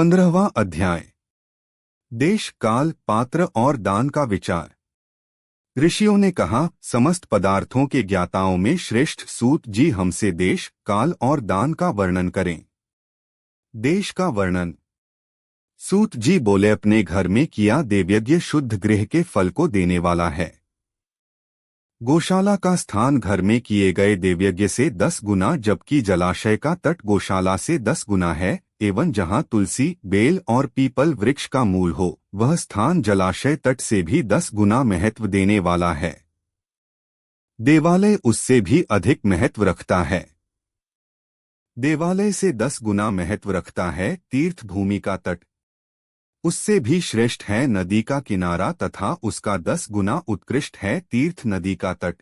15वां अध्याय। देश, काल, पात्र और दान का विचार। ऋषियों ने कहा, समस्त पदार्थों के ज्ञाताओं में श्रेष्ठ सूत जी हमसे देश, काल और दान का वर्णन करें। देश का वर्णन। सूत जी बोले, अपने घर में किया देवयज्ञ शुद्ध गृह के फल को देने वाला है। गौशाला का स्थान घर में किए गए देवयज्ञ से 10 गुना, जबकि जलाशय का तट गौशाला से 10 गुना है। एवं जहाँ तुलसी, बेल और पीपल वृक्ष का मूल हो, वह स्थान जलाशय तट से भी 10 गुना महत्व देने वाला है। देवालय उससे भी अधिक महत्व रखता है। देवालय से 10 गुना महत्व रखता है तीर्थ भूमि का तट। उससे भी श्रेष्ठ है नदी का किनारा तथा उसका 10 गुना उत्कृष्ट है तीर्थ नदी का तट।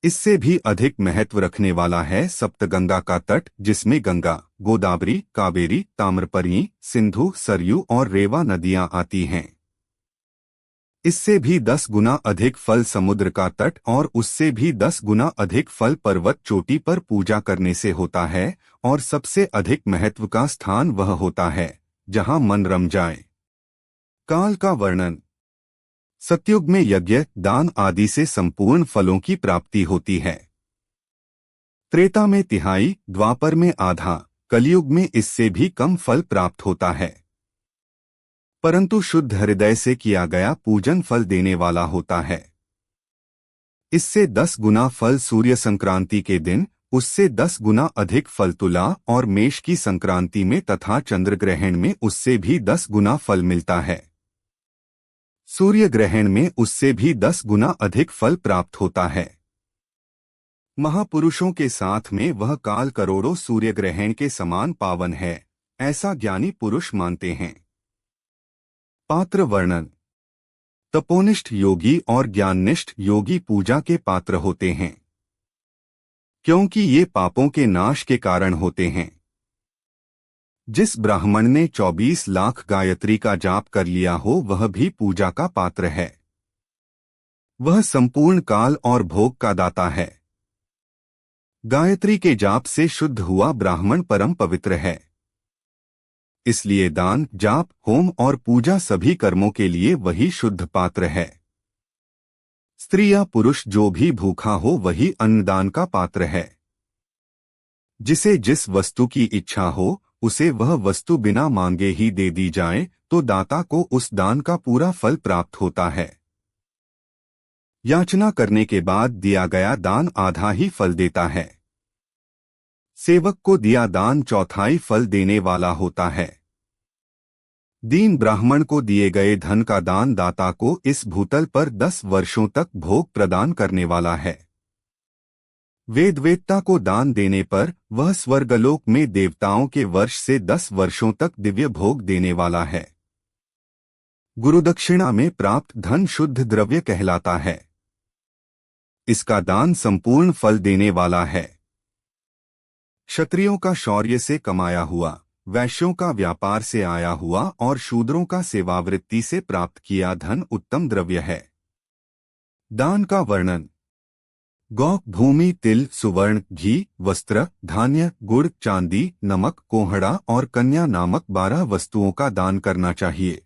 इससे भी अधिक महत्व रखने वाला है सप्तगंगा का तट, जिसमें गंगा, गोदावरी, कावेरी, ताम्रपरनी, सिंधु, सरयू और रेवा नदियां आती हैं। इससे भी 10 गुना अधिक फल समुद्र का तट और उससे भी 10 गुना अधिक फल पर्वत चोटी पर पूजा करने से होता है। और सबसे अधिक महत्व का स्थान वह होता है जहां मन रम जाए। काल का वर्णन। सतयुग में यज्ञ, दान आदि से संपूर्ण फलों की प्राप्ति होती है। त्रेता में तिहाई, द्वापर में आधा, कलयुग में इससे भी कम फल प्राप्त होता है। परंतु शुद्ध हृदय से किया गया पूजन फल देने वाला होता है। इससे 10 गुना फल सूर्य संक्रांति के दिन, उससे 10 गुना अधिक फल तुला और मेष की संक्रांति में तथा चंद्र ग्रहण में उससे भी 10 गुना फल मिलता है। सूर्य ग्रहण में उससे भी 10 गुना अधिक फल प्राप्त होता है। महापुरुषों के साथ में वह काल करोड़ों सूर्य ग्रहण के समान पावन है, ऐसा ज्ञानी पुरुष मानते हैं। पात्र वर्णन। तपोनिष्ठ योगी और ज्ञाननिष्ठ योगी पूजा के पात्र होते हैं, क्योंकि ये पापों के नाश के कारण होते हैं। जिस ब्राह्मण ने 24 लाख गायत्री का जाप कर लिया हो, वह भी पूजा का पात्र है। वह संपूर्ण काल और भोग का दाता है। गायत्री के जाप से शुद्ध हुआ ब्राह्मण परम पवित्र है। इसलिए दान, जाप, होम और पूजा सभी कर्मों के लिए वही शुद्ध पात्र है। स्त्री या पुरुष जो भी भूखा हो वही अन्नदान का पात्र है। जिसे जिस वस्तु की इच्छा हो उसे वह वस्तु बिना मांगे ही दे दी जाए तो दाता को उस दान का पूरा फल प्राप्त होता है। याचना करने के बाद दिया गया दान आधा ही फल देता है। सेवक को दिया दान चौथाई फल देने वाला होता है। दीन ब्राह्मण को दिए गए धन का दान दाता को इस भूतल पर 10 वर्षों तक भोग प्रदान करने वाला है। वेदवेत्ता को दान देने पर वह स्वर्गलोक में देवताओं के वर्ष से 10 वर्षों तक दिव्य भोग देने वाला है। गुरुदक्षिणा में प्राप्त धन शुद्ध द्रव्य कहलाता है। इसका दान संपूर्ण फल देने वाला है। क्षत्रियों का शौर्य से कमाया हुआ, वैश्यों का व्यापार से आया हुआ और शूद्रों का सेवावृत्ति से प्राप्त किया धन उत्तम द्रव्य है। दान का वर्णन। गौ, भूमि, तिल, सुवर्ण, घी, वस्त्र, धान्य, गुड़, चांदी, नमक, कोहड़ा और कन्या नामक 12 वस्तुओं का दान करना चाहिए।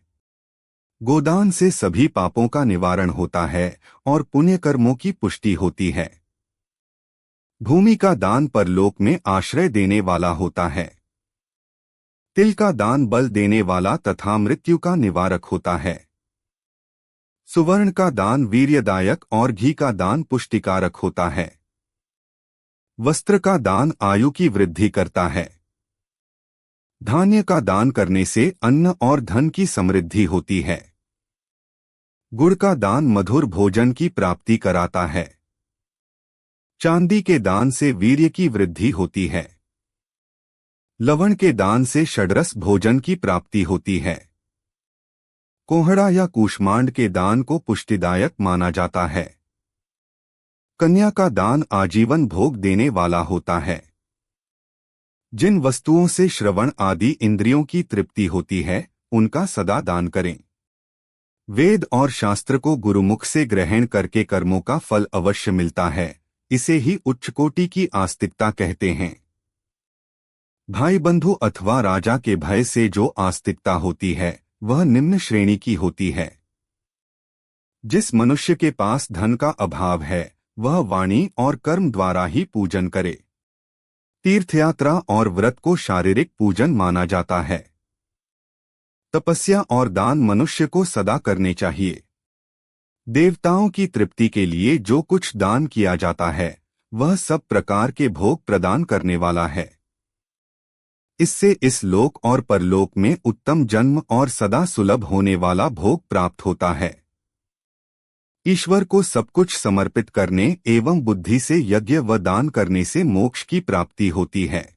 गोदान से सभी पापों का निवारण होता है और पुण्य कर्मों की पुष्टि होती है। भूमि का दान परलोक में आश्रय देने वाला होता है। तिल का दान बल देने वाला तथा मृत्यु का निवारक होता है। सुवर्ण का दान वीर्यदायक और घी का दान पुष्टिकारक होता है। वस्त्र का दान आयु की वृद्धि करता है। धान्य का दान करने से अन्न और धन की समृद्धि होती है। गुड़ का दान मधुर भोजन की प्राप्ति कराता है। चांदी के दान से वीर्य की वृद्धि होती है। लवण के दान से षड्रस भोजन की प्राप्ति होती है। कोहड़ा या कूष्मांड के दान को पुष्टिदायक माना जाता है। कन्या का दान आजीवन भोग देने वाला होता है। जिन वस्तुओं से श्रवण आदि इंद्रियों की तृप्ति होती है उनका सदा दान करें। वेद और शास्त्र को गुरुमुख से ग्रहण करके कर्मों का फल अवश्य मिलता है। इसे ही उच्च कोटि की आस्तिकता कहते हैं। भाई बंधु अथवा राजा के भय से जो आस्तिकता होती है वह निम्न श्रेणी की होती है। जिस मनुष्य के पास धन का अभाव है वह वाणी और कर्म द्वारा ही पूजन करे। तीर्थयात्रा और व्रत को शारीरिक पूजन माना जाता है। तपस्या और दान मनुष्य को सदा करने चाहिए। देवताओं की तृप्ति के लिए जो कुछ दान किया जाता है वह सब प्रकार के भोग प्रदान करने वाला है। इससे इस लोक और परलोक में उत्तम जन्म और सदा सुलभ होने वाला भोग प्राप्त होता है। ईश्वर को सब कुछ समर्पित करने एवं बुद्धि से यज्ञ व दान करने से मोक्ष की प्राप्ति होती है।